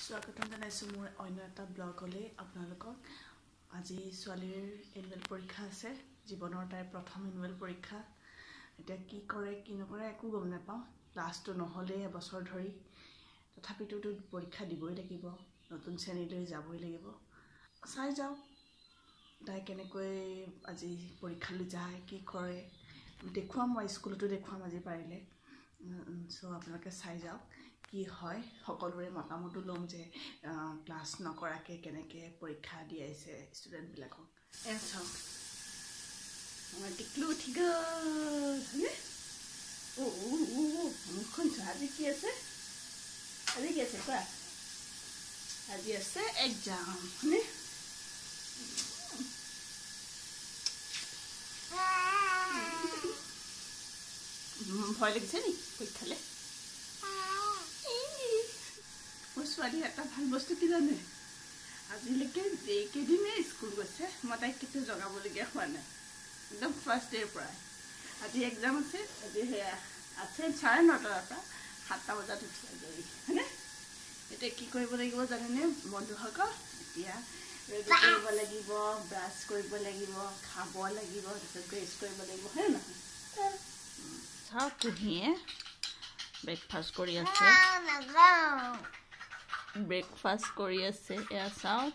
স্বাগতম জনাইছো মোৰ অন্য এটা ব্লগলৈ আপোনালোকক। আজি ছোৱালীৰ এনুৱেল পৰীক্ষা আছে, জীৱনৰ তাইৰ প্ৰথম এনুৱেল পৰীক্ষা। এতিয়া কি কৰে কি নকৰে একো গম নাপাওঁ। ক্লাছটো নহ'লে এবছৰ ধৰি, তথাপিতো পৰীক্ষা দিবই লাগিব, নতুন শ্ৰেণীলৈ যাবই লাগিব। চাই যাওক তাই কেনেকৈ আজি পৰীক্ষালৈ যায়, কি কৰে দেখুৱাম। মই স্কুলতো দেখুৱাম আজি পাৰিলে। চ' আপোনালোকে চাই যাওক কি হয়। সকলোৰে মতামতো ল'ম যে ক্লাছ নকৰাকৈ কেনেকৈ পৰীক্ষা দিয়াইছে ষ্টুডেণ্টবিলাকক। এয়া চাওক আমাৰ টিকলু উঠি গ'ল। মুখখন চোৱা, আজি কি আছে? আজি কি আছে কোৱা? আজি আছে এক্সাম, হয়নে? ভয় লাগিছে নি পৰীক্ষালৈ? মোৰ ছোৱালী এটা ভাল বস্তু কি জানে? আজিলৈকে যেইকেইদিনে স্কুল গৈছে মই তাইক কেতিয়াও জগাবলগীয়া হোৱা নাই, একদম ফাৰ্ষ্ট ডেৰ পৰাই। আজি এক্সাম আছে, আজি সেয়া আছে 9:30 পৰা 7টা বজাত উঠি আজৰি, হয়নে? এতিয়া কি কৰিব লাগিব জানেনে বন্ধুসকল? এতিয়া ৰেডি কৰিব লাগিব, ব্ৰাছ কৰিব লাগিব, খাব লাগিব, তাৰপিছত ড্ৰেছ কৰিব লাগিব, হয় নহয়? চাওক কুহিয়ে ব্ৰেকফাষ্ট কৰি আছে, ব্ৰেকফাষ্ট কৰি আছে। এয়া চাওক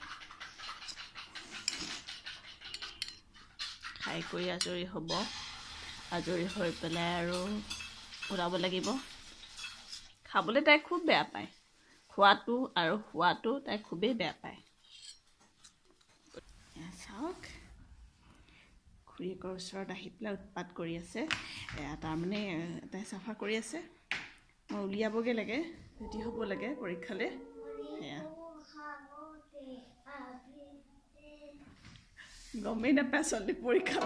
খাই কৰি আজৰি হ'ব, আজৰি হৈ পেলাই আৰু ওলাব লাগিব। খাবলৈ তাই খুব বেয়া পায়, খোৱাটো আৰু শোৱাটো তাই খুবেই বেয়া পায়। এয়া চাওক খুৰীয়েকৰ ওচৰত আহি পেলাই উৎপাত কৰি আছে। তাৰমানে তাই চাফা কৰি আছে, মই উলিয়াবগৈ লাগে, ৰেডি হ'ব লাগে পৰীক্ষালৈ। সেয়া গমেই নাপায় ছোৱালী পৰীক্ষা।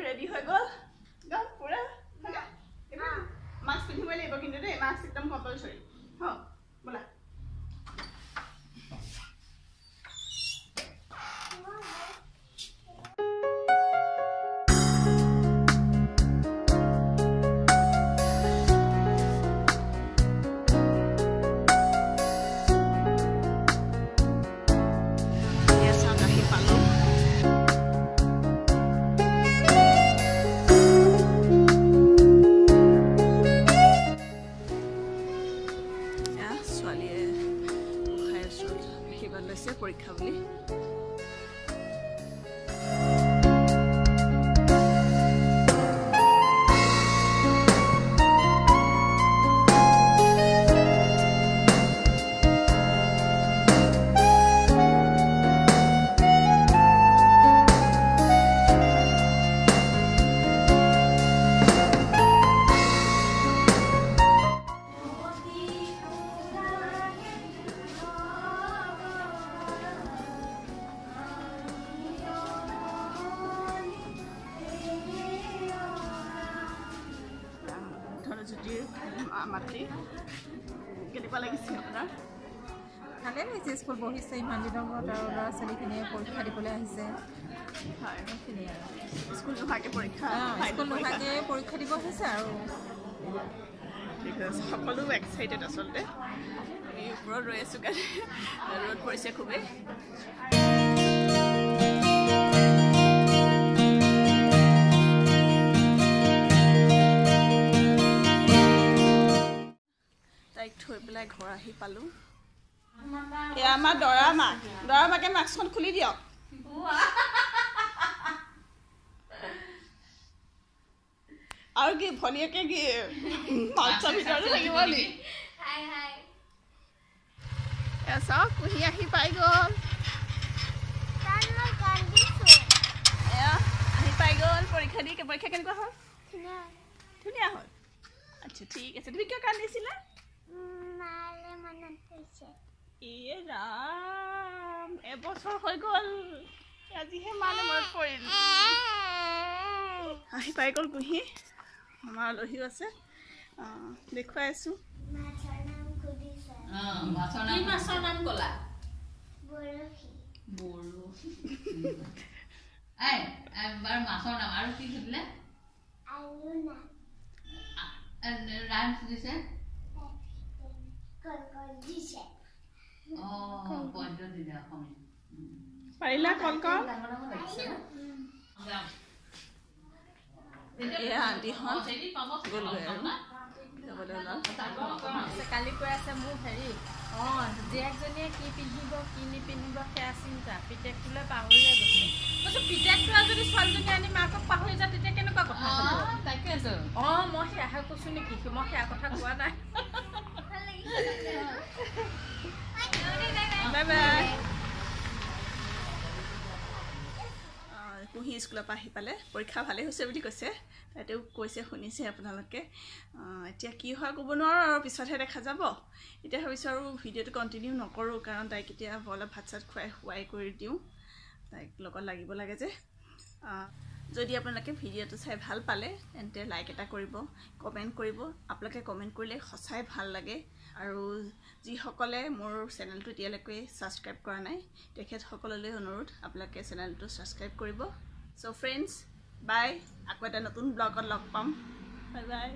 ৰেডি হৈ গ'ল পুৰা। মাস্ক পিন্ধিবই লাগিব কিন্তু দেই, মাস্ক একদম কম্পালচৰি। ব'লা পৰীক্ষা বুলি। মাতৃ কেনেকুৱা লাগিছে আপোনাৰ? ভালেই লাগিছে, স্কুল বহিছে ইমান দিনৰ মূৰত আৰু ল'ৰা ছোৱালীখিনিয়ে পৰীক্ষা দিবলৈ আহিছে। হয় সেইখিনি আৰু স্কুল নোহোৱাকৈ পৰীক্ষা দিব আহিছে আৰু ঠিক আছে। সকলো এক্সাইটেড আচলতে। আমি ওপৰত ৰৈ আছোঁ কাৰণে ৰ'দ পৰিছে খুবেই। তাইক থৈ পেলাই ঘৰ আহি পালোঁ। এয়া আমাৰ দৰা মাকে মাস্কখন খুলি দিয়ক। আৰু কি ভনীয়েকে কি মাছৰ ভিতৰতে থাকিব নি? চাওক কুহি আহি পাই গ'ল আহি পাই গ'ল পৰীক্ষা দি পৰীক্ষা কেনেকুৱা হ'ল ধুনীয়া হ'ল আচ্ছা ঠিক আছে তুমি কিয় কান্দিছিলা ইয়ে ৰাম এবছৰ হৈ গ'ল আজিহে মালে মনত পৰিল আহি পাই গ'ল কুহি আমাৰ আলহীও আছে দেখুৱাই আছোঁ মাছৰ নাম কলা মাছৰ নাম আৰু কি সুধিলে ৰাইম সুধিছে পাৰিলা কল কল আণ্টিহঁত গ'লগৈ আৰু কালি কৈ আছে মোক হেৰি জীয়েকজনীয়ে কি পিন্ধিব কি নিপিন্ধিব সেয়া চিন্তা পিতেকটোলৈ পাহৰিয়ে গৈছে কৈছোঁ পিতেকটো যদি ছোৱালীজনী আনি মাকক পাহৰি যায় তেতিয়া কেনেকুৱা কথা তাকে মই সেয়াহে কৈছোঁ নেকি মই সেয়া কথা কোৱা নাই বাই বাই কুহি স্কুলৰ পৰা আহি পালে পৰীক্ষা ভালেই হৈছে বুলি কৈছে তাতেও কৈছে শুনিছে আপোনালোকে এতিয়া কি হয় ক'ব নোৱাৰোঁ আৰু পিছতহে দেখা যাব এতিয়া ভাবিছোঁ আৰু ভিডিঅ'টো কণ্টিনিউ নকৰোঁ কাৰণ তাইক এতিয়া অলপ ভাত চাত খুৱাই শুৱাই কৰি দিওঁ তাইক লগত লাগিব লাগে যে যদি আপোনালোকে ভিডিঅ'টো চাই ভাল পালে তেন্তে লাইক এটা কৰিব কমেণ্ট কৰিব আপোনালোকে কমেণ্ট কৰিলে সঁচাই ভাল লাগে আৰু যিসকলে মোৰ চেনেলটো এতিয়ালৈকে ছাবস্ক্ৰাইব কৰা নাই তেখেতসকললৈ অনুৰোধ আপোনালোকে চেনেলটো ছাবস্ক্ৰাইব কৰিব চ' ফ্ৰেণ্ডছ বাই আকৌ এটা নতুন ব্লগত লগ পাম বাই বাই